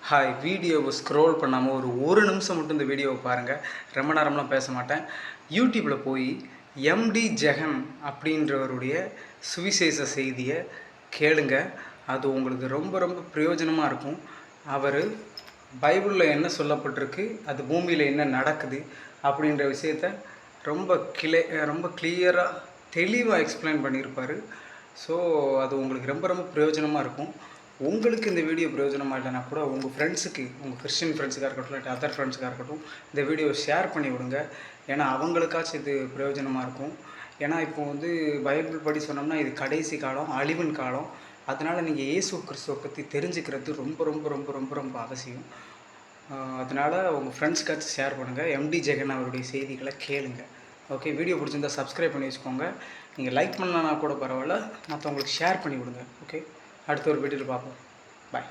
Hi, வீடியோவை scroll பண்ணாமல் ஒரு நிமிஷம் மட்டும் இந்த வீடியோவை பாருங்கள். ரொம்ப நேரம்லாம் பேச மாட்டேன். யூடியூப்பில் போய் எம்டி ஜெகன் அப்படின்றவருடைய சுவிசேஷ செய்தியை கேளுங்க. அது உங்களுக்கு ரொம்ப ரொம்ப பிரயோஜனமாக இருக்கும். அவர் பைபிளில் என்ன சொல்லப்பட்டிருக்கு, அது பூமியில் என்ன நடக்குது அப்படின்ற விஷயத்த ரொம்ப கிளியராக தெளிவாக எக்ஸ்பிளைன் பண்ணியிருப்பார். ஸோ அது உங்களுக்கு ரொம்ப ரொம்ப பிரயோஜனமாக இருக்கும். உங்களுக்கு இந்த வீடியோ பிரயோஜனமாக இல்லைனா கூட உங்கள் ஃப்ரெண்ட்ஸுக்கு, உங்கள் கிறிஸ்டின் ஃப்ரெண்ட்ஸுக்காக இருக்கட்டும், இல்லாட்டி அதர் ஃப்ரெண்ட்ஸுக்காக இருக்கட்டும், இந்த வீடியோவை ஷேர் பண்ணி விடுங்க. ஏன்னா அவங்களுக்காச்சும் இது பிரயோஜனமாக இருக்கும். ஏன்னா இப்போ பைபிள் படி சொன்னோம்னா இது கடைசி காலம், அழிவின் காலம். அதனால் நீங்கள் இயேசு கிறிஸ்துவை பற்றி தெரிஞ்சுக்கிறது ரொம்ப ரொம்ப ரொம்ப ரொம்ப ரொம்ப அவசியம். அதனால் உங்கள் ஃப்ரெண்ட்ஸ்க்காச்சும் ஷேர் பண்ணுங்கள். எம்டி ஜெகன் அவருடைய செய்திகளை கேளுங்க. ஓகே, வீடியோ பிடிச்சிருந்தால் சப்ஸ்கிரைப் பண்ணி வச்சுக்கோங்க. நீங்கள் லைக் பண்ணலன்னா கூட பரவாயில்ல, மற்றவங்களுக்கு ஷேர் பண்ணி விடுங்க. ஓகே, அடுத்த ஒரு வீடியோவில் பார்ப்போம். பாய்.